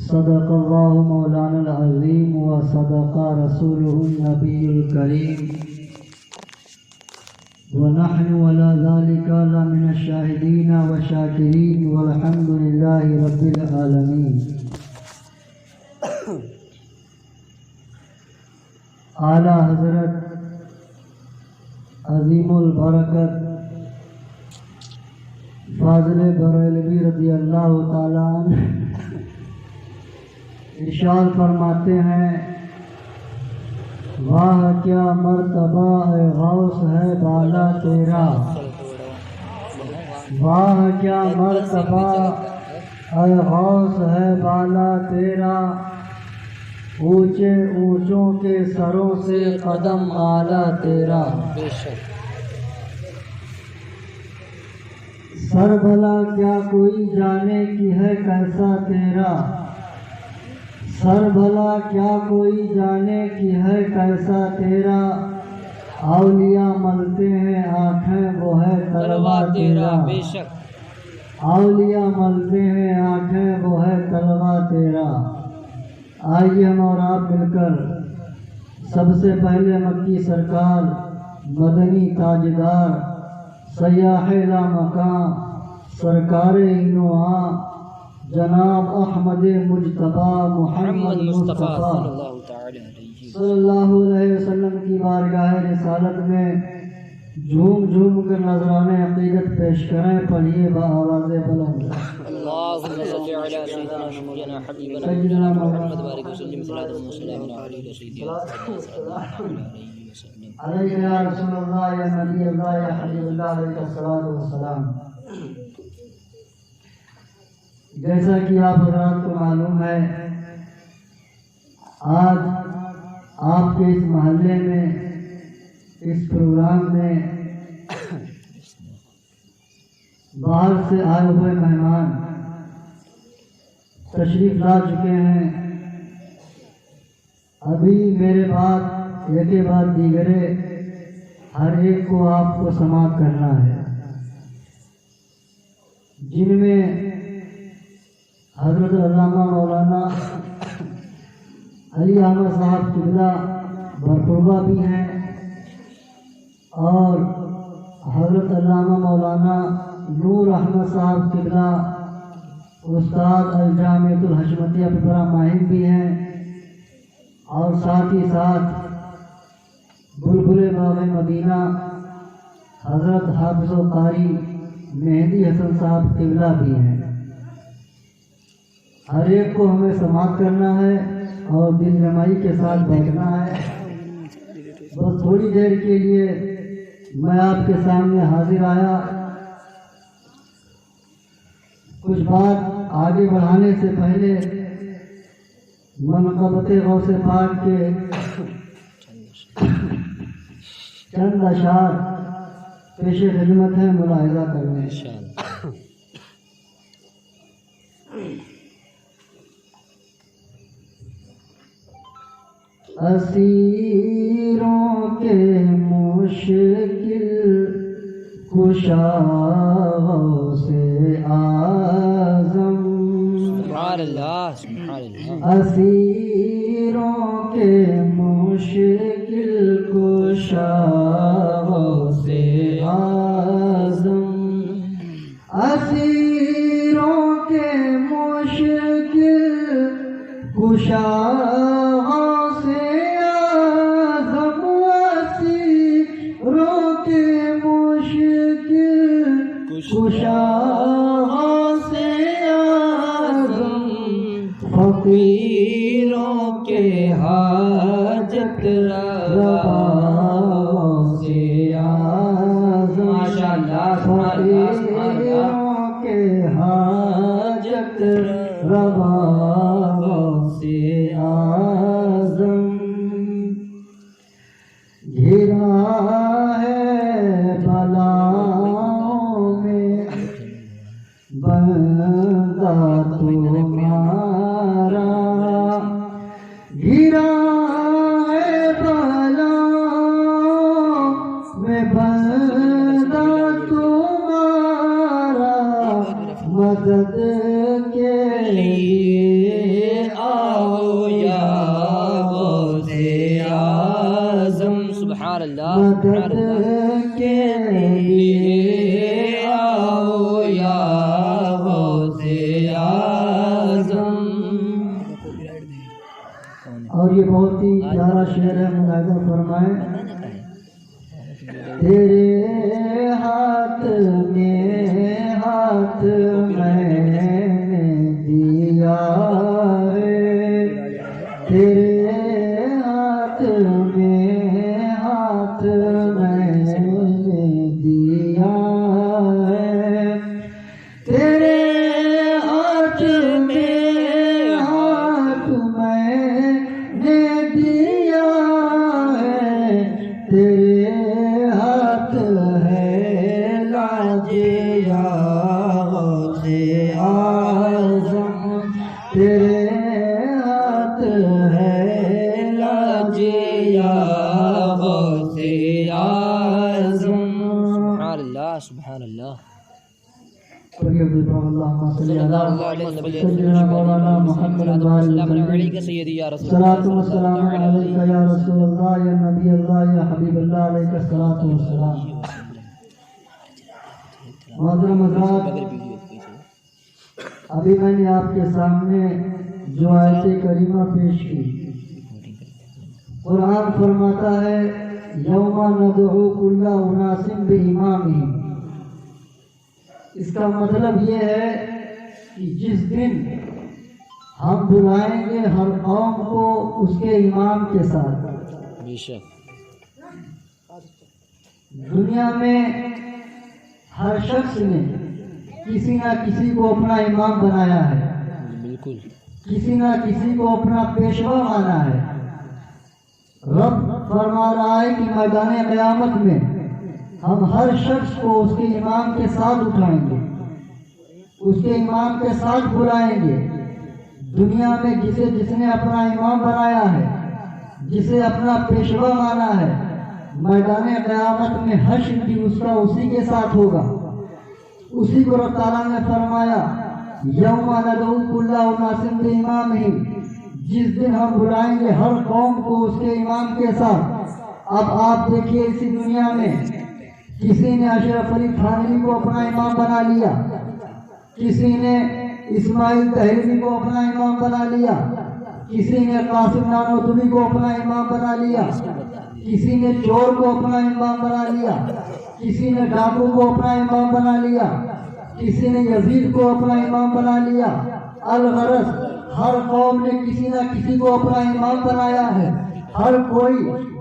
صدق اللہ مولانا العظیم و صدق رسولہ النبی الکریم ونحن ولا ذلك لمن الشاهدين والشاكرين والحمد لله رب العالمين. اعلیٰ حضرت عظیم البرکت فاضل بریلوی رضی اللہ تعالیٰ عنہ ارشاد فرماتے ہیں، واہ کیا مرتبہ اے غوث ہے بالا تیرا، واہ کیا مرتبہ اے غوث ہے بالا تیرا، اونچے اونچوں کے سروں سے قدم اعلیٰ تیرا. سر بھلا کیا کوئی جانے کی ہے کیسا تیرا، سر بھلا کیا کوئی جانے کی ہے کیسا تیرا، اولیاء ملتے ہیں آنکھیں وہ ہے طلبہ تیرا، اولیاء ملتے ہیں آنکھیں وہ ہے طلبہ تیرا. آئیے ہم اور آپ مل کر سب سے پہلے مکی سرکار مدنی تاجدار سیاح لا مکان سرکار اینوہاں جناب احمد مجتبی محمد مصطفیٰ صلی اللہ علیہ وسلم کی بارگاہ رسالت میں جھوم جھوم کر نذرانے عقیدت پیش کریں. پڑھیے بآواز بلند. اللهم صل على سيدنا حبيبنا محمد بارك وسلم صلاة وسلام على سيدنا علیہ یا رسول اللہ یا نبی اللہ یا حبیب اللہ علیہ الصلوۃ والسلام. جیسا کہ آپ حضرات کو معلوم ہے، آج آپ کے اس محلے میں اس پروگرام میں باہر سے آئے ہوئے مہمان تشریف لا چکے ہیں. ابھی میرے بعد ایک بعد دیگرے ہر ایک کو آپ کو سماعت کرنا ہے، جن میں حضرت علامہ مولانا علی احمد صاحب قبلہ برقربہ بھی ہیں، اور حضرت علامہ مولانا نور احمد صاحب قبلہ استاد الجامعۃ الحشمتیہ پپرا ماہر بھی ہیں، اور ساتھ ہی ساتھ بلبل باغ مدینہ حضرت حافظ و قاری مہدی حسن صاحب قبلہ بھی ہیں. ہر ایک کو ہمیں سماعت کرنا ہے اور دل جمعی کے ساتھ بیٹھنا ہے. بس تھوڑی دیر کے لیے میں آپ کے سامنے حاضر آیا. کچھ بات آگے بڑھانے سے پہلے منقبت غوث پاک کے چند اشعار پیش خدمت ہے، ملاحظہ کریں. اسیروں کے مشکل کشا سے اعظم، اسیروں کے مشکل کشا سے اعظم، اسیروں کے مشکل کشا سے اعظم، فقیروں کے حاجت روا سے اعظم، فقیروں کے حاجت روا سے اعظم. گھرا ہے بلاؤں میں بندہ تمہارا، گھرا ہے بلاؤں میں بندہ تمہارا، مدد کے لیے مدد کے لیے آؤ یا غوث اعظم. اور یہ بہت ہی پیارا شعر ہے، ملاحظہ فرمائیں. تیرے ہاتھ میں ہاتھ میں نے دیا ہے، تیرے ہاتھ میں ہاتھ میں نے دیا ہے، تیرے ہاتھ میں ہاتھ میں نے دیا ہے، تیرے ہاتھ ہے لاج یا غوث اعظم، تیرے ہاتھ ہے لاج یا غوث اعظم. سبحان اللہ سبحان اللہ. اللهم صل على سيدنا مولانا محمد عليك سيدي يا رسول الله. الصلاة والسلام عليك يا رسول الله يا نبي الله يا حبيب الله عليك الصلاة والسلام. محترم حضرات، ابھی میں نے آپ کے سامنے جو آیت کریمہ پیش کی، قرآن فرماتا ہے یوم ندعو کل اناس بامامہم. اس کا مطلب یہ ہے کہ جس دن ہم بلائیں گے ہر قوم کو اس کے امام کے ساتھ. بے شک دنیا میں ہر شخص نے کسی نہ کسی کو اپنا امام بنایا ہے، بالکل کسی نہ کسی کو اپنا پیشوا مانا ہے. رب فرما رہا ہے کہ میدان قیامت میں ہم ہر شخص کو اس کے امام کے ساتھ اٹھائیں گے، اس کے امام کے ساتھ بلائیں گے. دنیا میں جس نے اپنا امام بنایا ہے، جسے اپنا پیشوا مانا ہے، میدان قیامت میں حشر بھی اس کا اسی کے ساتھ ہوگا. اسی کو رب تعالیٰ نے فرمایا یوم ندعو کل اناس بامامہم، جس دن ہم بلائیں گے ہر قوم کو اس کے امام کے ساتھ. اب آپ دیکھیے اسی دنیا میں کسی نے اشرف علی تھانوی کو اپنا امام بنا لیا، کسی نے اسماعیل تحریری کو اپنا امام بنا لیا، کسی نے قاسم نانوتوی کو اپنا امام بنا لیا، کسی نے چور کو اپنا امام بنا لیا، کسی نے ڈاکو کو اپنا امام بنا لیا، کسی نے یزید کو اپنا امام بنا لیا. الغرض ہر قوم نے کسی نہ کسی کو اپنا امام بنایا ہے. ہر کوئی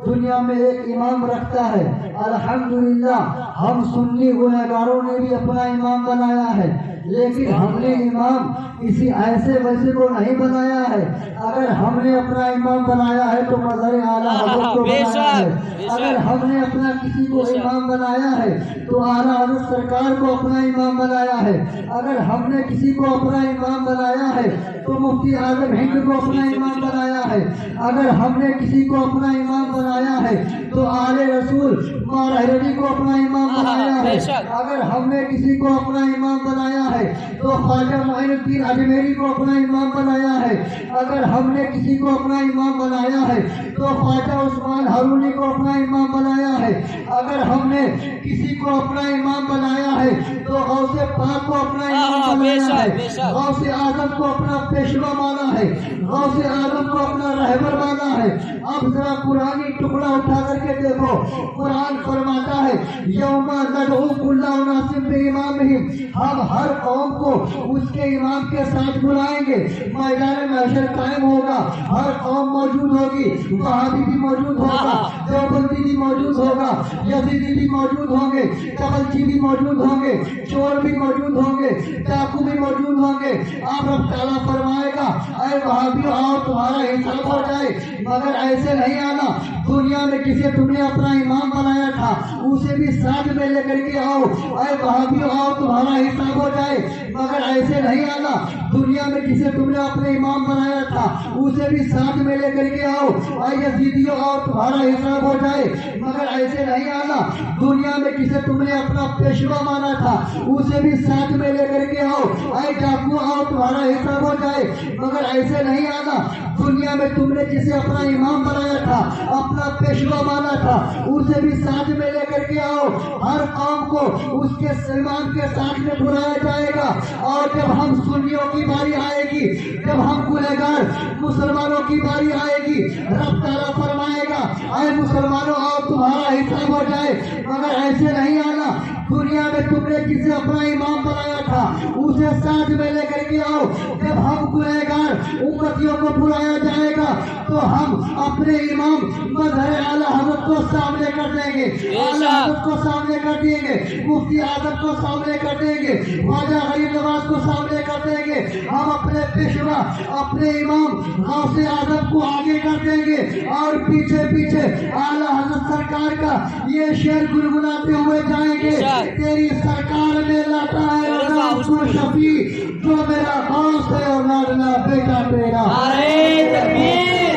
دنیا میں ایک امام رکھتا ہے. الحمدللہ ہم سنی گنہگاروں نے بھی اپنا امام بنایا ہے، لیکن ہم نے امام کسی ایسے ویسے کو نہیں بنایا ہے. اگر ہم نے اپنا امام بنایا ہے تو مظہر اعلیٰ حضرت کو بنایا ہے. اگر ہم نے اپنا کسی کو امام بنایا ہے تو اعلیٰ حضرت سرکار کو اپنا امام بنایا ہے. اگر ہم نے کسی کو اپنا امام بنایا ہے تو مفتی اعظم ہند کو اپنا امام بنایا ہے. اگر ہم نے کسی کو اپنا امام بنایا ہے تو آل رسول مارہری کو اپنا امام بنایا ہے. اگر ہم نے کسی کو اپنا امام بنایا ہے تو خواجہ معین الدین اجمیری کو اپنا امام بنایا ہے. اگر ہم نے کسی کو اپنا امام بنایا ہے تو خواجہ عثمان ہارونی کو اپنا امام بنایا ہے. اگر ہم نے کسی کو اپنا امام بنایا ہے تو غوث پاک کو اپنا امام بنایا ہے، غوث اعظم کو اپنا پیشوا مانا ہے، غوث اعظم کو اپنا رہبر مانا ہے. اب ذرا قرآنی ٹکڑا اٹھا کر کے دیکھو، قرآن فرماتا ہے یوم ندعو کل اناس بامامہم، ہم ہر قوم کو اس کے امام کے ساتھ بلائیں گے. میدان محشر قائم ہوگا، ہر قوم موجود ہوگی، وہابی بھی موجود ہوگا، دیوبندی بھی موجود ہوگا، یزیدی بھی موجود ہوں گے، تبلچی بھی موجود ہوں گے، چور بھی موجود ہوں گے، ڈاکو بھی موجود ہوں گے. آپ رب تعالیٰ فرمائے گا اے وہابیوں آؤ تمہارا حساب ہو جائے. مگر ایسے نہیں آنا، دنیا میں کسی تم نے اپنا امام بنایا تھا اسے بھی ساتھ میں لے کر کے آؤ. اے وہابیوں آؤ تمہارا حساب ہو جائے. مگر ایسے نہیں آنا، دنیا میں کسی تم نے اپنے امام بنایا تھا تھا اسے بھی ساتھ میں لے کر کے آؤ، اے یزیدیوں اور تمہارا حساب ہو جائے۔ مگر ایسے نہیں آنا، دنیا میں کسے تم نے اپنا پیشوا مانا تھا اسے بھی ساتھ میں لے کر کے آؤ، اے ڈاکو آؤ تمہارا حساب ہو جائے۔ مگر ایسے نہیں آنا، دنیا میں تم نے جسے اپنا امام بنایا تھا، اپنا پیشوا مانا تھا اسے بھی ساتھ میں لے کر کے آؤ۔ ہر قوم کو اس کے امام کے ساتھ میں بلایا جائے گا، اور جب ہم سنیوں کی باری آئے گی، جب ہم گنہگار مسلمانوں کی باری آئے گی، رب تعالیٰ فرمائے گا اے مسلمانوں آؤ تمہارا حساب ہو جائے۔ مگر ایسے نہیں آنا، دنیا میں تم نے جسے اپنا امام بنایا تھا اسے ساتھ میں لے کر کے آؤ۔ جب ہم گنہگار امتیوں کو بلایا جائے گا تو ہم اپنے امام مظہر اعلیٰ حضرت کو سامنے کر دیں گے، اعلیٰ حضرت کو سامنے کر دیں گے، مفتی اعظم کو سامنے کر دیں گے، خواجہ غریب نواز کو سامنے کر دیں گے۔ ہم اپنے پیشوا اپنے امام غوث اعظم کو آگے کر دیں گے، اور پیچھے پیچھے اعلیٰ حضرت سرکار کا یہ شعر گنگناتے ہوئے جائیں گے، تیری سرکار میں لاتا ہے رام کو شفیع، جو میرا غوث ہے اور لاڈلا بیٹا تیرا۔ نعرے تکبیر،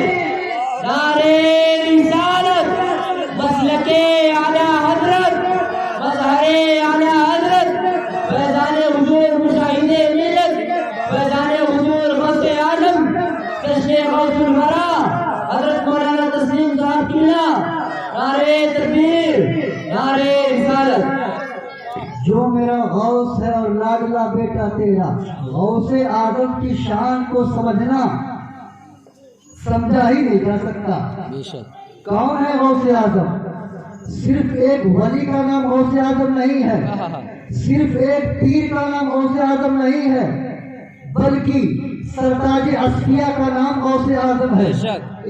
نعرے رسالت، مسلک اعلیٰ حضرت، مظہر اعلیٰ حضرت، فیضان حضور مشاہد ملت، فیضان حضور غوث اعظم، کشف غوث الورا حضرت مولانا تسلیم صاحب قبلہ۔ نعرے تکبیر، نعرے رسالت۔ جو میرا غوث ہے اور لاڈلا بیٹا تیرا۔ غوث اعظم کی شان کو سمجھنا سمجھا ہی نہیں جا سکتا۔ بے شک۔ کون ہے غوث اعظم؟ صرف ایک ولی کا نام غوث اعظم نہیں ہے، صرف ایک پیر کا نام غوث اعظم نہیں ہے، بلکہ سرتاج اصفیاء کا نام غوث اعظم ہے،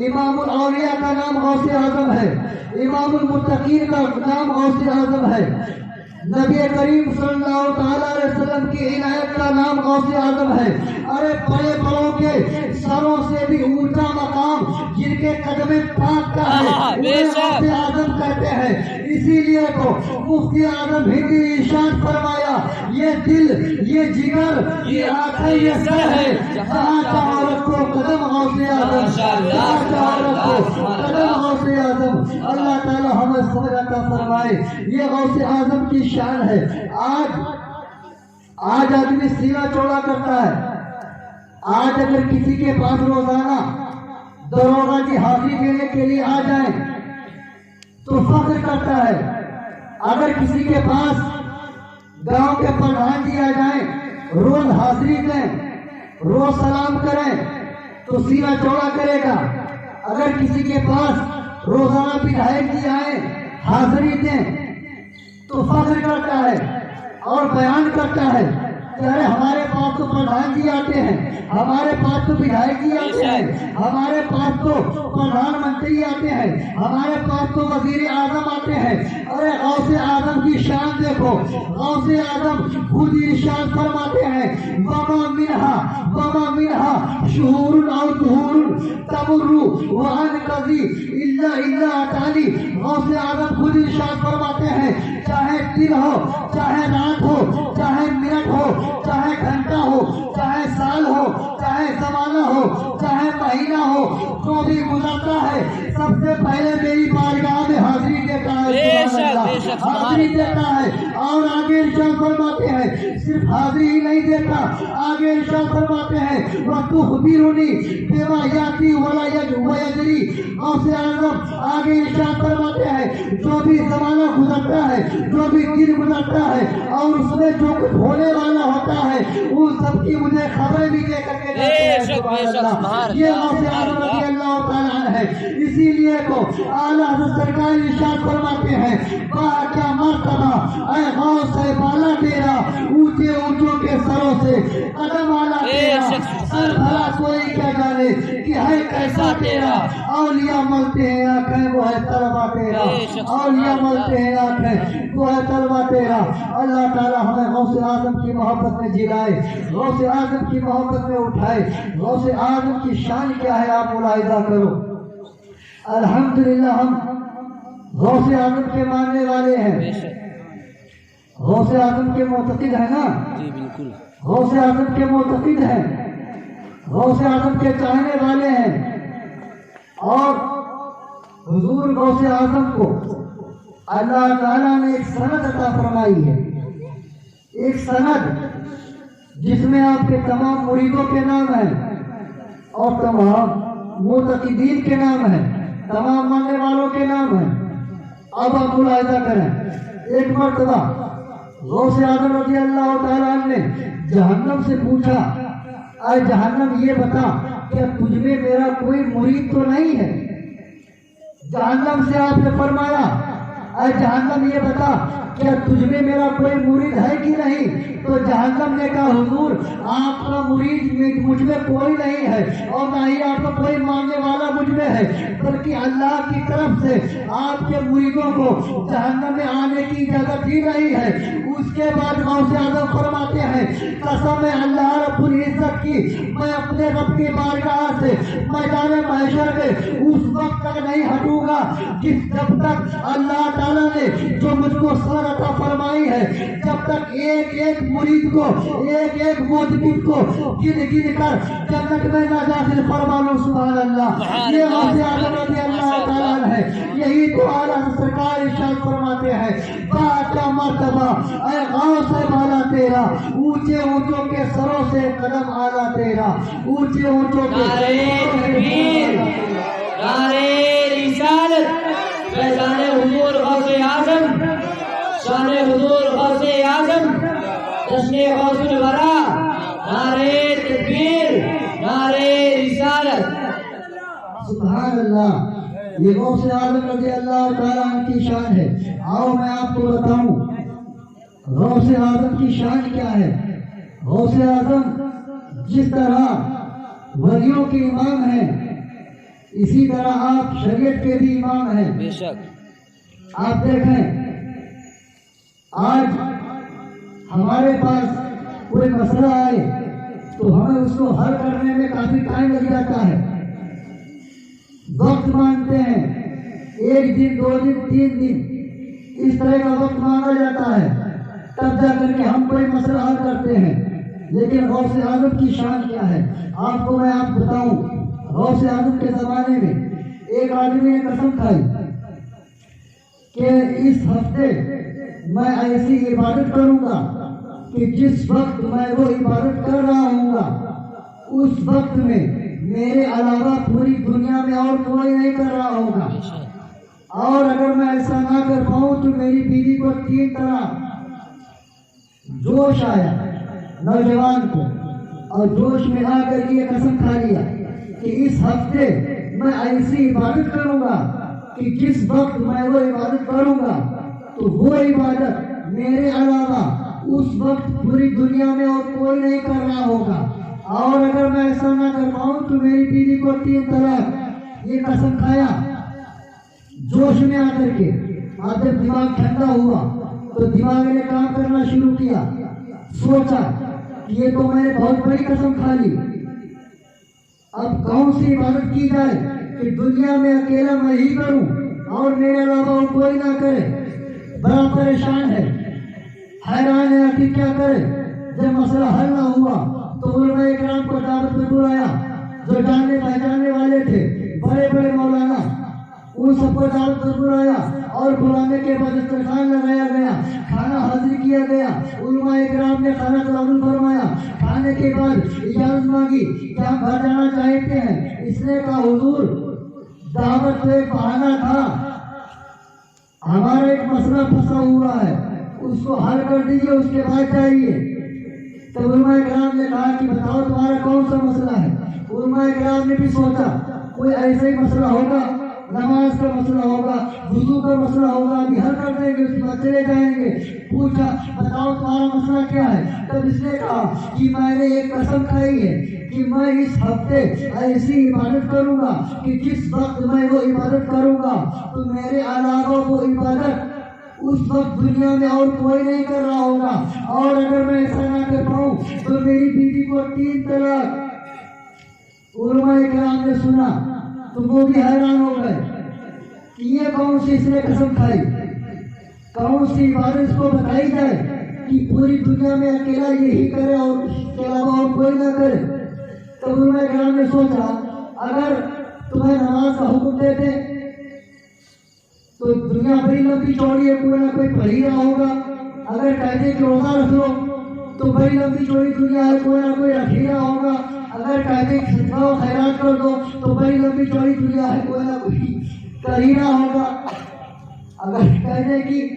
امام الاولیاء کا نام غوث اعظم ہے، امام المتقین کا نام غوث اعظم ہے، نبی کریم صلی اللہ تعالیٰ علیہ وسلم کی عنایت کا نام غوث اعظم ہے۔ ارے بڑے بڑوں کے سروں سے بھی اونچا مقام جن کے قدم پاک کا ہے انہیں غوث اعظم کہتے ہیں۔ اسی لیے تو مفتی اعظم ہندی نے ارشاد فرمایا، یہ دل، یہ جگر، یہ آنکھیں، یہ سر ہے، جہاں چاہو رکھو قدم غوث اعظم، جہاں چاہو رکھو قدم غوث اعظم۔ اللہ تعالیٰ ہمیں سمجھ عطا فرمائے۔ یہ غوث اعظم کی شان ہے۔ آج آدمی سینہ چوڑا کرتا ہے۔ آج اگر کسی کے پاس روزانہ دروغہ کی حاضری دینے کے لیے آ جائیں تو فخر کرتا ہے، اگر کسی کے پاس گاؤں کے پردھان جی آ جائیں، روز حاضری دیں، روز سلام کریں تو سینہ چوڑا کرے گا۔ اگر کسی کے پاس روزانہ بدھائک جی آئیں، حاضری دیں تو فخر کرتا ہے اور بیان کرتا ہے کہ ارے ہمارے پاس تو پردھان جی آتے ہیں، ہمارے پاس تو بدھائک جی آتے ہیں، ہمارے پاس تو پردھان منتری آتے ہیں، ہمارے پاس تو وزیر اعظم آتے ہیں۔ ارے غوث اعظم کی شان دیکھو، غوث اعظم خود ارشاد فرماتے ہیں، وما منہا شہور او ظہور تمر وعن قضی الا اتانی۔ غوث اعظم خود ارشاد فرماتے ہیں، چاہے دن ہو، چاہے رات ہو، چاہے منٹ ہو، چاہے گھنٹہ ہو، چاہے سال ہو، چاہے زمانہ ہو، چاہے مہینہ ہو، جو بھی گزرتا ہے سب سے پہلے میری بارگاہ میں حاضری دیتا ہے، حاضری دیتا ہے۔ اور آگے ارشاد فرماتے ہیں، صرف حاضری ہی نہیں دیتا، آگے ارشاد فرماتے ہیں وَتُخْبِرُنِي بِمَا يَأْتِي وَلَا يَجْرِي۔ غوث اعظم آگے ارشاد فرماتے ہیں، جو بھی زمانہ گزرتا ہے، جو بھی دن گزرتا ہے اور اس میں جو کچھ ہونے والا ہوتا ہے ان سب کی مجھے خبریں بھی دے کر کے جاتے ہیں۔ یہ غوث اعظم رضی اللہ تعالیٰ عنہ ہے۔ اسی لیے تو اعلیٰ حضرت سرکار ارشاد فرماتے ہیں، کیا مرتبہ اے غوث ہے بالا تیرا، اونچے اونچوں کے سروں سے قدم والا تیرا، سر بھلا کوئی کیا جانے کہ ہے کیسا تیرا۔ اولیاء ملتے ہیں آنکھیں وہ ہے طلبہ تیرا، اولیاء ملتے ہیں آنکھیں وہ ہے طلبہ تیرا۔ اللہ تعالیٰ ہمیں غوث اعظم کی محبت میں جلائے، غوث اعظم کی محبت میں اٹھائے۔ غوث اعظم کی شان کیا ہے آپ ملاحظہ کرو۔ الحمدللہ ہم غوث اعظم کے ماننے والے ہیں، غوث اعظم کے معتقد ہیں نا، جی بالکل، غوث اعظم کے معتقد ہیں۔ غوث اعظم کے چاہنے والے ہیں اور حضور غوث اعظم کو اللہ تعالیٰ نے ایک سند عطا فرمائی ہے، ایک سند جس میں آپ کے تمام مریدوں کے نام ہیں اور تمام معتقدین کے نام ہیں، تمام ماننے والوں کے نام ہیں۔ اب آپ ملاحظہ کریں، ایک مرتبہ غوث اعظم رضی اللہ تعالیٰ عنہ نے جہنم سے پوچھا، اے جہنم یہ بتا کہ تجھ میں میرا کوئی مرید تو نہیں ہے؟ جہنم سے آپ نے فرمایا، اے جہنم یہ بتا کیا تجھ میں میرا کوئی مرید ہے کہ نہیں؟ تو جہنم نے کہا حضور آپ کا مرید مجھ میں کوئی نہیں ہے اور نہ ہی آپ کا کوئی ماننے والا مجھ میں ہے، بلکہ اللہ کی طرف سے آپ کے مریدوں کو جہنم میں آنے کی اجازت ہی نہیں ہے۔ اس کے بعد غوث اعظم فرماتے ہیں قسم ہے اللہ رب العزت کی، میں اپنے رب کی بارگاہ سے میدان محشر میں اس وقت تک نہیں ہٹوں گا جب تک اللہ تعالیٰ نے جو مجھ کو سر عطا فرمائی ہے، جب تک ایک ایک مرید کو ایک ایک موجود کو گن گن کر جنت میں نہ داخل فرما لو۔ سبحان اللہ، یہ غوث اعظم رضی اللہ تعالیٰ عنہ ہے۔ یہی تو اعلیٰ سرکار ارشاد فرماتے ہیں باقا مرتبہ اے غوث بالا تیرا، اونچے اونچوں کے سروں سے قدم اعلیٰ تیرا، اونچے اونچوں کے نعرے رسالت، فیضان حضور غوث اعظم، شان حضور غوث اعظم، جشن غوث الورا، نعرے تکبیر، نعرے رسالت۔ سبحان اللہ، یہ غوث اعظم رضی اللہ تعالیٰ عنہ کی شان ہے۔ آؤ میں آپ کو بتاؤں غوث اعظم کی شان کیا ہے۔ غوث اعظم جس طرح ولیوں کے امام ہیں، اسی طرح آپ شریعت کے بھی امام ہیں۔ بے شک آپ دیکھیں آج ہمارے پاس کوئی مسئلہ آئے تو ہمیں اس کو حل کرنے میں کافی ٹائم لگ جاتا ہے، وقت مانگتے ہیں، 1 دن 2 دن 3 دن اس طرح کا وقت مانگا جاتا ہے، تب جا کر کے ہم کوئی مسئلہ حل کرتے ہیں۔ لیکن غوث اعظم کی شان کیا ہے آپ کو میں بتاؤں۔ غوث اعظم کے زمانے میں ایک آدمی نے قسم کھائی کہ اس ہفتے میں ایسی عبادت کروں گا کہ جس وقت میں وہ عبادت کر رہا ہوں گا اس وقت میں میرے علاوہ پوری دنیا میں اور کوئی نہیں کر رہا ہوگا، اور اگر میں ایسا نہ کر پاؤں تو میری بیوی کو 3 طرح جوش آیا نوجوان کو، اور جوش میں آ کر کے یہ قسم کھا لیا کہ اس ہفتے میں ایسی عبادت کروں گا کہ جس وقت میں وہ عبادت کروں گا تو وہ عبادت میرے علاوہ اس وقت پوری دنیا میں اور کوئی نہیں کر رہا ہوگا، اور اگر میں ایسا نہ کر پاؤں تو میری بیوی کو 3 طلاق۔ یہ قسم کھایا جوش میں آ کر کے۔ آج جب دماغ ٹھنڈا ہوا تو دماغ نے کام کرنا شروع کیا، سوچا کہ یہ تو میں نے بہت بڑی قسم کھا لی، اب کون سی عبادت کی جائے کہ دنیا میں اکیلا میں ہی کروں اور میرے علاوہ کوئی نہ کرے۔ بڑا پریشان ہے، حیران ہے کہ کیا کرے۔ جب مسئلہ حل نہ ہوا تو علماء اکرام کو دعوت میں بلایا، جو جاننے پہچاننے والے تھے، بڑے بڑے مولانا، ان سب کو دعوت میں بلایا، اور بلانے کے بعد دسترخوان لگایا گیا، کھانا حاضر کیا گیا۔ علماء اکرام نے کھانا تناول فرمایا، کھانے کے بعد اجازت مانگی کہ ہم گھر جانا چاہتے ہیں۔ اس نے کہا حضور دعوت تو ایک بہانہ تھا، ہمارا ایک مسئلہ پھنسا ہوا ہے، اس کو حل کر دیجیے، اس کے بعد جائیے۔ تو علماء اکرام نے کہا کہ بتاؤ تمہارا کون سا مسئلہ ہے۔ علماء اکرام نے بھی سوچا کوئی ایسا ہی مسئلہ ہوگا، نماز کا مسئلہ ہوگا، وضو کا مسئلہ ہوگا، ابھی حل کر دیں گے، اس کے بعد چلے جائیں گے۔ پوچھا بتاؤ تمہارا مسئلہ کیا ہے۔ تب اس نے کہا کہ میں نے ایک قسم کھائی ہے کہ میں اس ہفتے ایسی عبادت کروں گا کہ جس وقت میں وہ عبادت کروں گا تو میرے علاوہ وہ عبادت اس وقت دنیا میں اور کوئی نہیں کر رہا ہوگا، اور اگر میں ایسا نہ کر پاؤں تو میری بیوی کو 3 طلاق۔ علماء کرام نے سنا تو وہ بھی حیران ہو گئے کہ یہ کون سی اس نے قسم کھائی، کون سی عبادت اس کو بتائی جائے کہ پوری دنیا میں اکیلا یہی کرے اور اس کے علاوہ اور کوئی نہ کرے۔ تو علماء کرام نے سوچا اگر تمہیں نماز کا حکم دیتے تو دنیا بڑی لمبی چوڑی ہے، کوئی نہ کوئی پڑھ ہی رہا ہوگا. اگر کہتے کہ روزہ رکھ لو تو بڑی لمبی چوڑی دنیا ہے، کوئی نہ کوئی رکھ ہی رہا ہوگا. اگر کہتے کہ صدقہ و خیرات کر دو تو بڑی لمبی چوڑی دنیا ہے، کوئی نہ کوئی کر ہی رہا ہوگا. اگر کہتے کہ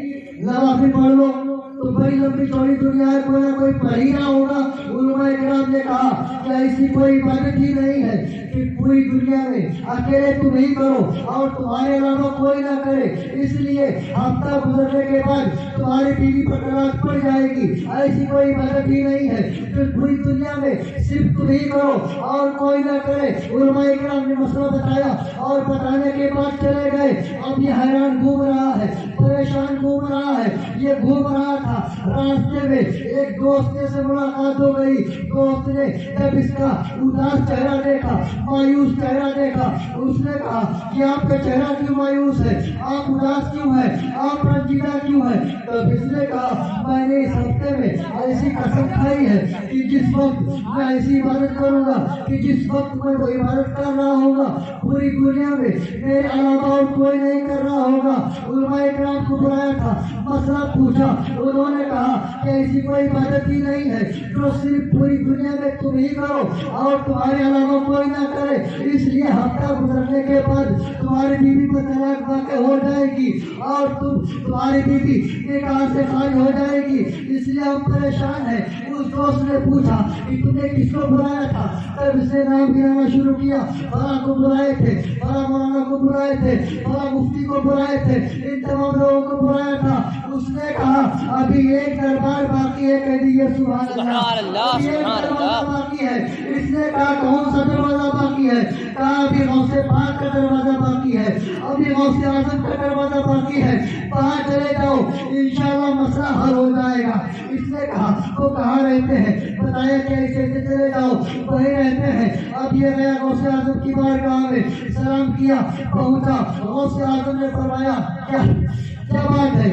نوافل پڑھ لو تو بڑی لمبی چوڑی دنیا ہے، کوئی نہ کوئی پڑھ ہی رہا ہوگا. علماء کرام نے کہا کہ ایسی کوئی عبادت ہی نہیں ہے کہ پوری دنیا میں اکیلے تم ہی کرو اور تمہارے علاوہ کوئی نہ کرے. اس لیے ہفتہ گزرنے کے بعد تمہاری بیوی پر طلاق پڑ جائے گی. ایسی کوئی عبادت ہی نہیں ہے کہ پوری دنیا میں صرف تم ہی کرو اور کوئی نہ کرے. علماء کرام نے مسئلہ بتایا اور بتانے کے بعد چلے گئے. اب یہ حیران گھوم رہا ہے، پریشان گھوم رہا ہے. یہ گھوم رہا تھا، راستے میں ایک دوست سے ملاقات ہو گئی. دوست نے جب اس کا اداس چہرہ دیکھا، مایوس چہرہ دیکھا، اس نے کہا کہ آپ کا چہرہ کیوں مایوس ہے، آپ اداس کیوں ہیں، آپ رنجیدہ کیوں ہیں؟ تب اس نے کہا میں نے اس ہفتے میں ایسی قسم کھائی ہے کہ جس وقت میں ایسی عبادت کروں گا کہ جس وقت میں وہ عبادت کر رہا ہوگا پوری دنیا میں میرے علاوہ اور کوئی نہیں کر رہا ہوگا. علماء کرام کو بلایا تھا، مسئلہ پوچھا. انہوں نے کہا کہ ایسی کوئی عبادت ہی نہیں ہے جو صرف پوری دنیا میں تم ہی کرو اور تمہارے علاوہ کوئی نہ کرے. اس لیے ہفتہ گزرنے کے بعد تمہاری بیوی پر طلاق واقع ہو جائے گی اور تمہاری بیوی نکاح سے خارج ہو جائے گی. اس لیے ہم پریشان ہیں. اس دوست نے پوچھا کہ تم نے کس کو بلایا تھا؟ تب اس نے نام گرانا شروع کیا. فلاں کو بلائے تھے، فلاں مولانا کو بلائے تھے، فلاں مفتی کو بلائے تھے، ان تمام لوگوں کو بلایا تھا. اس نے کہا ابھی ایک دربار باقی ہے. کہہ دیجیے سبحان اللہ. ابھی ایک دروازہ باقی ہے. اس نے کہا کون سا دروازہ باقی ہے؟ کہا ابھی غوث پاک کا دروازہ باقی ہے، ابھی غوث اعظم کا دروازہ باقی ہے. وہاں چلے جاؤ، انشاءاللہ مسئلہ حل ہو جائے گا. اس نے کہا وہ کہاں رہتے ہیں؟ بتایا کیسے چلے جاؤ، وہی رہتے ہیں. اب یہ گیا غوث اعظم کی بارگاہ میں، سلام کیا، پہنچا. غوث اعظم نے فرمایا کیا بات ہے،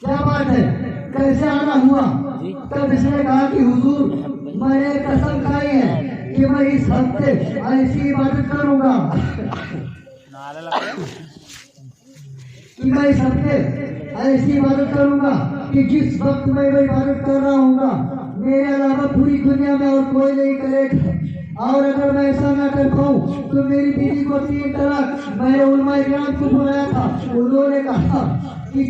کیا بات ہے، کیسے آنا ہوا؟ تب اس نے کہا کہ حضور میں نے قسم کھائی ہے کہ میں اس ہفتے ایسی عبادت کروں گا کہ میں اس ہفتے ایسی عبادت کروں گا کہ جس وقت میں عبادت کر رہا ہوں گا میرے علاوہ پوری دنیا میں اور کوئی نہیں کرے گا. اور اگر میں ایسا نہ کر پاؤں تو میری بیوی کو 3 طلاق. میں نے علماء کرام کو بلایا تھا، انہوں نے کہا کہ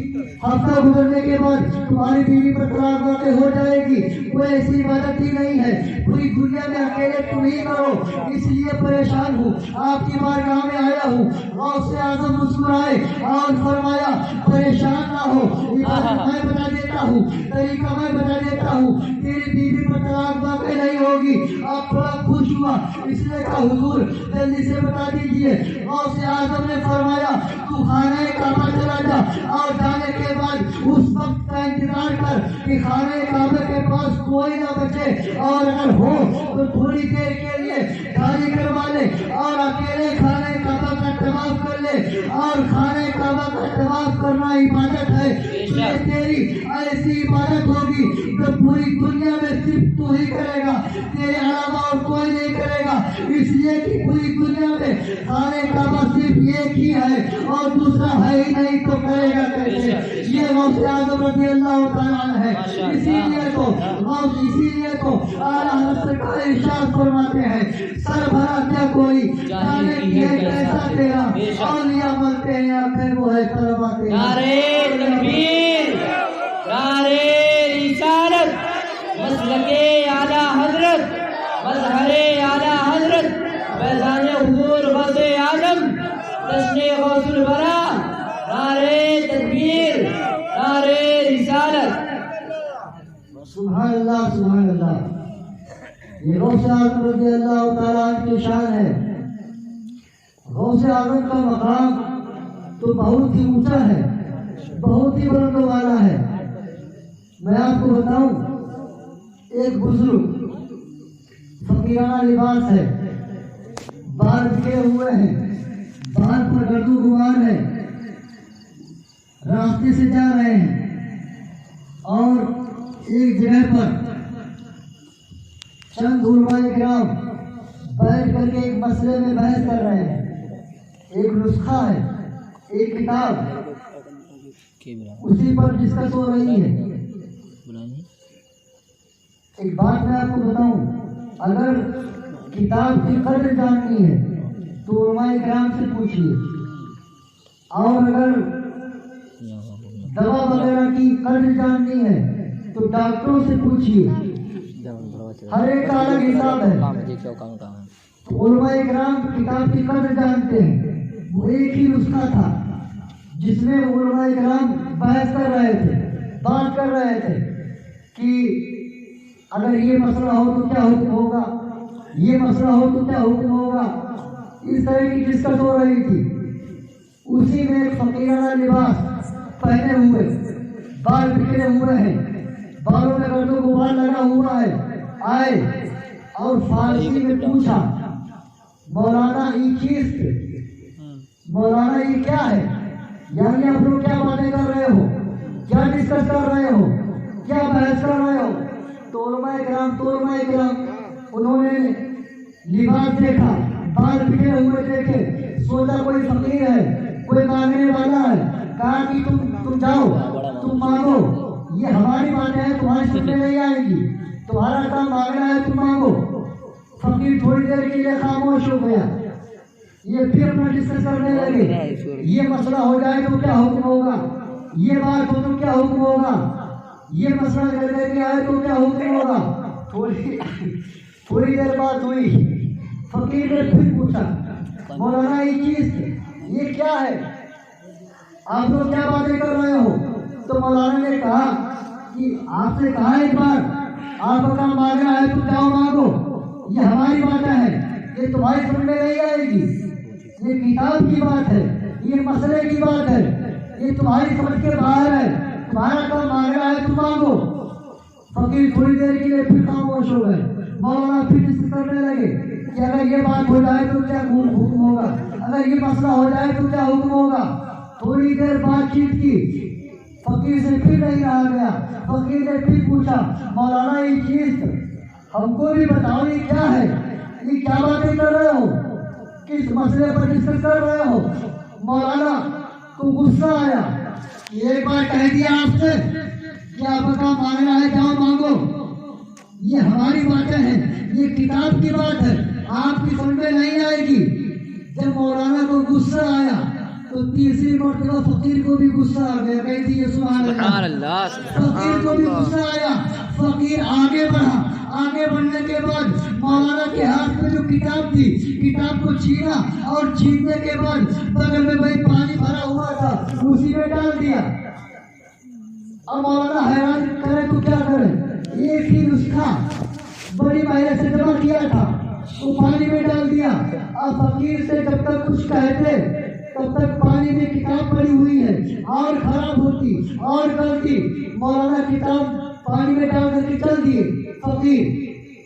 ہفتہ گزرنے کے بعد تمہاری بیوی پر طلاق واقع ہو جائے گی. کوئی ایسی عبادت ہی نہیں ہے، پوری دنیا میں اکیلے تم ہی کرو. اس لیے پریشان ہوں، آپ کی بارگاہ میں آیا ہوں. غوث اعظم مسکرائے اور فرمایا پریشان نہ ہو، عبادت میں بتا دیتا ہوں، طریقہ میں بتا دیتا ہوں. تیری بیوی پر طلاق واقع نہیں ہوگی. آپ تھوڑا خوش ہوا. اس نے کہا حضور جلدی سے بتا دیجیے. غوث اعظم نے فرمایا تو خانہ کعبہ چلا جا اور جانے کے بعد اس وقت کا انتظار کر کہ خانہ کعبہ کے پاس کوئی نہ بچے، اور اگر ہو تو تھوڑی دیر کے لیے خالی کروا لے اور اکیلے خانہ کعبہ کا طواف کر لے. اور خانہ کعبہ کا طواف کرنا عبادت ہے. یہ تیری ایسی عبادت ہوگی جو پوری دنیا میں صرف تو ہی کرے گا، تیرے علاوہ اور کوئی نہیں کرے گا. اس لیے کہ پوری دنیا میں خانہ کعبہ صرف ایک ہی ہے اور دوسرا ہے ہی نہیں، تو کرے گا کیسے؟ یہ غوث اعظم رضی اللہ تعالیٰ عنہ ہے. اسی لیے تو اعلیٰ حضرت سرکار ارشاد فرماتے ہیں سربراہ کیا کوئی جانے کی ہے کیسا تیرا، اولیاء ملتے ہیں آخر وہ ہے طلبہ تیرا. نعرے تکبیر، نعرے رسالت، مسلک اعلیٰ حضرت، مظہر اعلیٰ حضرت، فیضان حضور غوث اعظم، جشن غوث الورا. نعرے تکبیر، نعرے رسالت. سبحان اللہ سبحان اللہ. یہ غوث اعظم رضی اللہ تعالیٰ عنہ کی شان ہے. غوث اعظم کا مقام تو بہت ہی اونچا ہے، بہت ہی بلند والا ہے. میں آپ کو بتاؤں، ایک بزرگ فقیرانہ لباس ہے، بال بکھرے ہوئے ہیں، بال پر گرد و غبار ہے، راستے سے جا رہے ہیں اور ایک جگہ پر چند علماء کرام بیٹھ کر کے ایک مسئلے میں بحث کر رہے ہیں. ایک نسخہ ہے، ایک کتاب اسی پر ڈسکس ہو رہی ہے. ایک بات میں آپ کو بتاؤں، اگر کتاب کی قدر جاننی ہے تو علماء کرام سے پوچھیے، اور اگر دوا وغیرہ کی قدر جاننی ہے تو ڈاکٹروں سے پوچھیے. ہر ایک کا الگ حساب ہے. تو علماء کرام کتاب کی قدر جانتے ہیں. وہ ایک ہی نسخہ تھا جس میں علماء کرام بحث کر رہے تھے، بات کر رہے تھے کہ اگر یہ مسئلہ ہو تو کیا حکم ہوگا، یہ مسئلہ ہو تو کیا حکم ہوگا. اس طرح کی ڈسکس ہو رہی تھی. اسی میں ایک فقیرانہ لباس پہنے ہوئے، بال بکھرے ہوئے ہیں، بالوں میں گرد و غبار لگا ہوا ہے، آئے اور فارسی میں پوچھا، مولانا یہ چیز، مولانا یہ کیا ہے؟ یعنی آپ لوگ کیا باتیں کر رہے ہو، کیا ڈسکس کر رہے ہو، کیا بحث کر رہے ہو؟ تو علماء کرام انہوں نے لباس دیکھا، بال بکھرے ہوئے دیکھے، سوچا کوئی فقیر ہے، کوئی مانگنے والا ہے. کہا کہ تم جاؤ، تم مانگو، یہ ہماری باتیں ہیں، تمہاری سمجھ میں نہیں آئے گی، تمہارا کام مانگنا ہے، تم مانگو. فقیر تھوڑی دیر کے لیے خاموش ہو گیا. یہ پھر اپنا ڈسکس کرنے لگے، یہ مسئلہ ہو جائے تو کیا حکم ہوگا، یہ بات ہو تو کیا حکم ہوگا، یہ مسئلہ کرنے کے آئے تو کیا حکم ہوگا. تھوڑی دیر بات ہوئی، فقیر نے پھر پوچھا، مولانا یہ چیز یہ کیا ہے، آپ لوگ کیا باتیں کر رہے ہو؟ تو مولانا نے کہا کہ آپ سے کہا ایک بار، آپ کا کام مانگنا ہے تو جاؤ مانگو، یہ ہماری باتیں ہیں، یہ تمہاری سمجھ میں نہیں آئے گی، یہ کتاب کی بات ہے، یہ مسئلے کی بات ہے، یہ تمہاری سمجھ کے باہر ہے، تمہارا کام مانگنا ہے تو مانگو. فقیر تھوڑی دیر کے لیے پھر خاموش ہو گئے. مولانا پھر ڈسکس کرنے لگے کہ اگر یہ بات ہو جائے تو کیا حکم ہوگا، اگر یہ مسئلہ ہو جائے تو کیا حکم ہوگا. تھوڑی دیر بات چیت کی، فقیر سے پھر نہیں رہا گیا. فقیر نے پھر پوچھا، مولانا یہ چیز ہم کو بھی بتاؤ، یہ کیا ہے، یہ کیا باتیں کر رہے ہو، کس مسئلے پر ڈسکس کر رہے ہو. مولانا کو غصہ آیا. ایک بار کہہ دیا آپ سے کہ آپ کا کام مانگنا ہے، جاؤ مانگو، یہ ہماری باتیں ہیں، یہ کتاب کی بات ہے، آپ کی سمجھ میں نہیں آئے گی. جب مولانا کو غصہ آیا تو تیسری مرتبہ فقیر کو بھی غصہ آ گیا. کہہ دیجیے سبحان اللہ. فقیر کو بھی غصہ آیا. فقیر آگے بڑھا. آگے بڑھنے کے بعد مولانا کے ہاتھ میں جو کتاب تھی، کتاب کو چھینا اور چھیننے کے بعد بغل میں بھائی پانی بھرا ہوا تھا، اسی میں ڈال دیا. اور مولانا حیران کرے تو کیا کرے، ایک ہی نسخہ بڑی محنت سے جمع کیا تھا، وہ پانی میں ڈال دیا. اور فقیر سے جب تک کچھ کہتے تب تک پانی میں کتاب پڑی ہوئی ہے، اور خراب ہوتی اور غلطی. مولانا کتاب پانی میں ڈال کر کے چل دیے، فقیر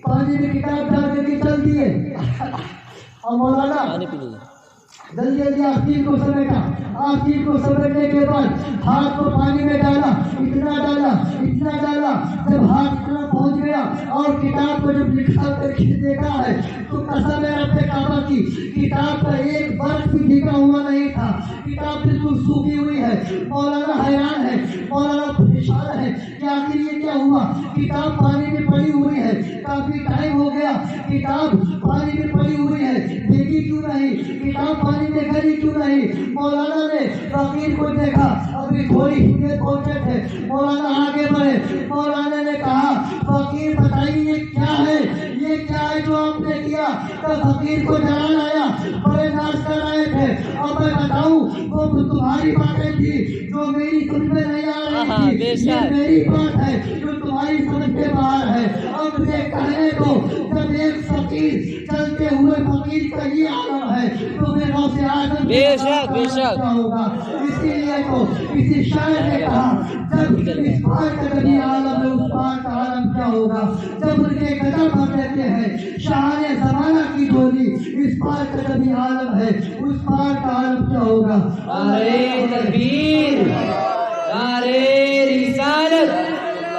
پانی میں کتاب ڈال کر کے چل دیے. اور مولانا جلدی جلدی آستین کو سمیٹا. آستین کو سمیٹنے کے بعد ہاتھ کو پانی میں ڈالا، اتنا ڈالا. جب ہاتھ اتنا پہنچ گیا اور کتاب کو جب نکال کر کے دیکھا ہے تو قسم ہے رب کعبہ کی، کتاب کا ایک برف بھی بھیگا ہوا نہیں تھا، کتاب بالکل سوکھی ہوئی ہے. مولانا حیران ہے، مولانا پریشان ہے کہ آخر یہ کیا ہوا. کتاب پانی میں پڑی ہوئی ہے، کافی ٹائم ہو گیا، کتاب پانی میں پڑی ہوئی ہے، دیکھی کیوں نہیں، کتاب پانی میں گلی کیوں نہیں. مولانا نے فقیر کو دیکھا، ابھی تھوڑی ہی دیر پہنچے تھے. مولانا آگے بڑھے. مولانا نے کہا، فقیر بتائیے یہ کیا ہے، یہ کیا ہے جو آپ نے کیا. تو فقیر کو جلال آیا، بڑے ناز کر رہے تھے. اور میں بتاؤں وہ تمہاری باتیں تھی جو میری سمجھ میں نہیں آ رہی تھی، یہ میری بات ہے جو تمہاری سمجھ کے باہر ہے. اور مجھے کہنے دو، جب ایک فقیر چلتے ہوئے فقیر کا یہ عالم ہے تو میں غوث اعظم کیا ہوگا. اسی لیے تو کسی شاعر نے کہا، جب اس بات کا کبھی عالم ہے اس بات کا عالم کیا ہوگا. جب ان کے قدم بھر لیتے ہیں شاہان زمانہ کی ڈولی، اس بات کا کبھی عالم ہے اس بات کا عالم کیا ہوگا. نعرہ تکبیر، نعرہ رسالت،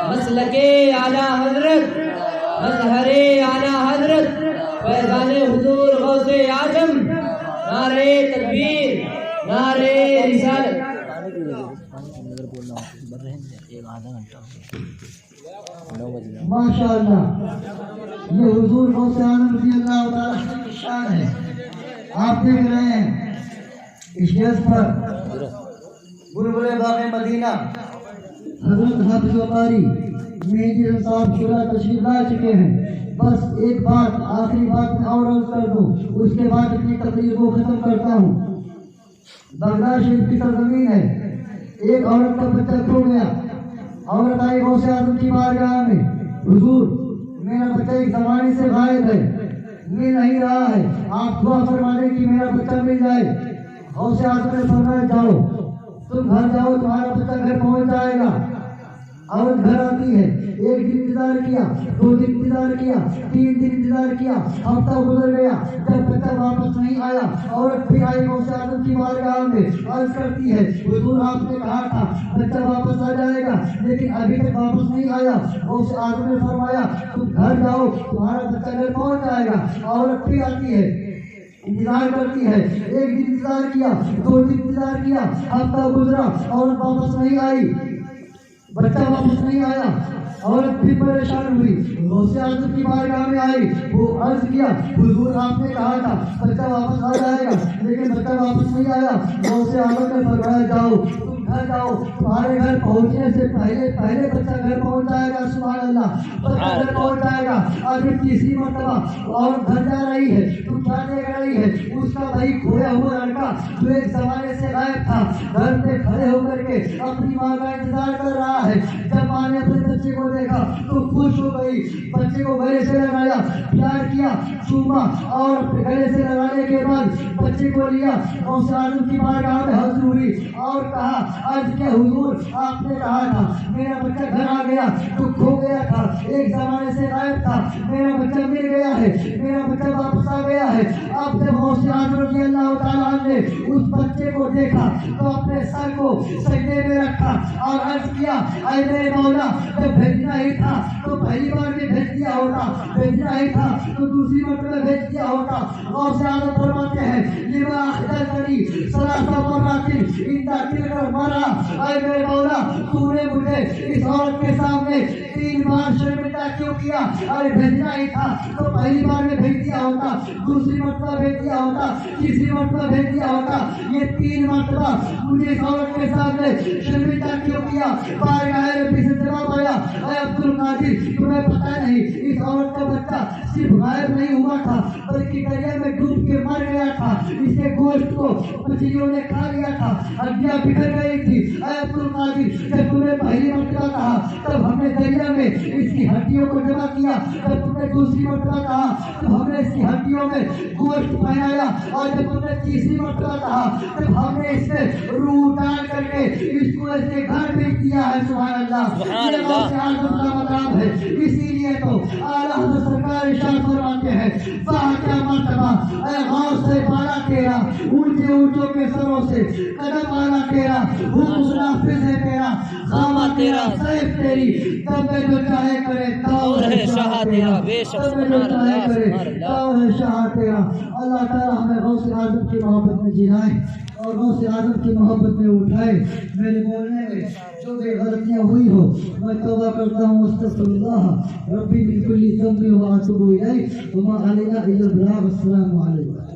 مسلک اعلیٰ حضرت مظہر اعلی حضرت فیضان حضور غوث اعظم، نعرہ تکبیر، نعرہ رسالت۔ ماشاء اللہ، یہ حضور غوث اعظم رضی اللہ تعالیٰ عنہ کی شان ہے۔ آپ دیکھ رہے ہیں اسٹیج پر بلبل باغ مدینہ حضرت حافظ قاری مہدی صاحب شورا تشریف لا چکے ہیں۔ بس ایک بات، آخری بات میں اور عرض کر دوں، اس کے بعد اپنی تقریر کو ختم کرتا ہوں۔ بغداد شریف کی سرزمین ہے، ایک عورت کا بچہ کھو گیا۔ عورت آئی غوث اعظم کی بارگاہ میں، حضور میرا بچہ ایک زمانے سے غائب ہے، مل نہیں رہا ہے، آپ دعا فرما دیں کہ میرا بچہ مل جائے۔ غوث اعظم نے فرمایا جاؤ، تم گھر جاؤ، تمہارا بچہ گھر پہنچ جائے گا۔ عورت گھر آتی ہے، ایک دن انتظار کیا، 2 دن انتظار کیا، 3 دن انتظار کیا، ہفتہ گزر گیا۔ جب بچہ واپس نہیں آیا، عورت پھر آئی غوث اعظم کی بارگاہ میں، عرض کرتی ہے حضور آپ نے کہا تھا بچہ واپس آ جائے گا، لیکن ابھی تک واپس نہیں آیا۔ غوث اعظم نے فرمایا تم گھر جاؤ، تمہارا بچہ گھر پہنچ جائے گا۔ عورت پھر آتی ہے، انتظار کرتی ہے، 1 دن انتظار کیا، 2 دن انتظار کیا، ہفتہ گزرا، عورت واپس نہیں آئی، بچہ واپس نہیں آیا۔ عورت پھر پریشان ہوئی، غوث اعظم کی بارگاہ میں آئی، وہ عرض کیا حضور آپ نے کہا تھا بچہ واپس آ جائے گا، لیکن بچہ واپس نہیں آیا۔ غوث اعظم نے فرمایا جاؤ، تم گھر جاؤ، تمہارے گھر پہنچنے سے پہلے بچہ گھر پہنچ جائے گا۔ سبحان اللہ، بچہ گھر پہنچ جائے گا۔ ابھی تیسری مرتبہ عورت گھر جا رہی ہے، تم کیا دیکھ رہی ہے؟ اس کا بھائی کھویا ہوا لڑکا جو ایک زمانے سے غائب تھا، گھر پہ کھڑے ہو کر کے اپنی ماں کا انتظار کر رہا ہے۔ جب ماں نے اپنے بچے کو دیکھا تو خوش ہو گئی، بچے کو گلے سے لگایا، پیار کیا، چوما، اور گلے سے لگانے کے بعد بچے کو لیا، غوث اعظم کی بارگاہ میں حاضر ہوئی اور کہا عرض کیا حضور آپ نے کہا تھا میرا بچہ گھر آ گیا، تو کھو گیا تھا، ایک زمانے سے غائب تھا، میرا بچہ مل گیا ہے، میرا بچہ واپس آ گیا ہے۔ اب جب غوث اعظم رضی اللہ تعالیٰ عنہ نے اس بچے کو دیکھا تو اپنے سر کو سجدے میں رکھا اور عرض کیا اے میرے مولا، جب بھیجنا ہی تھا تو پہلی بار میں بھیج دیا ہوتا، بھیجنا ہی تھا تو دوسری مرتبہ بھیج دیا ہوتا۔ غوث اعظم فرماتے ہیں لما اخذتنی ثلاث مرات اذا تلك المرأة، اے میرے مولا تو نے مجھے اس عورت کے سامنے 3 بار شرمندہ کیوں کیا؟ ارے بھیجنا ہی تھا تو پہلی بار میں بھیج دیا ہوتا، دوسری مرتبہ بھیج دیا ہوتا، تیسری مرتبہ بھیج دیا ہوتا، یہ 3 مرتبہ مجھے اس عورت کے سامنے شرمندہ کیوں کیا؟ بارگاہ ربی سے جواب آیا اے عبد القادر تمہیں پتہ نہیں اس عورت کا بچہ صرف غائب نہیں ہوا تھا بلکہ دریا میں ڈوب کے مر گیا تھا، اس کے گوشت کو مچھلیوں نے کھا لیا تھا، ہڈیاں بکھر گئی تھی۔ اے عبد القادر جب تم نے پہلی مرتبہ کہا تب ہم نے دریا میں اس کی ہڈیوں کو جمع کیا، جب تم نے دوسری مرتبہ کہا تب ہم نے اس کی ہڈیوں میں گوشت پہنایا، اور جب تم نے تیسری مرتبہ کہا تب ہم نے اس میں روح ڈال کر کے اس کو اس کے گھر بھیج دیا ہے۔ سبحان اللہ، یہ غوث اعظم کا مقام ہے۔ اسی لیے تو اعلیٰ حضرت سرکار ارشاد فرماتے ہیں واہ کیا مرتبہ اے غوث سے بالا تیرا، اونچے اونچوں کے سروں سے قدم آنا تیرا، حکم نافذ ہے تیرا، خامہ تیرا، سیف تیری، تب میں جو چاہے کرے دور ہے شاہ تیرا، تب میں جو چاہے کرے دور ہے شاہ تیرا۔ اللہ تعالیٰ ہمیں غوث اعظم کی محبت میں جلائے اور غوث اعظم کی محبت میں اٹھائے۔ میرے بولنے میں جو بھی غلطیاں ہوئی ہو میں توبہ کرتا ہوں، استغفر اللہ ربی من کل ذنب واتوب الیہ وما علینا الا البلاغ۔ السلام علیکم۔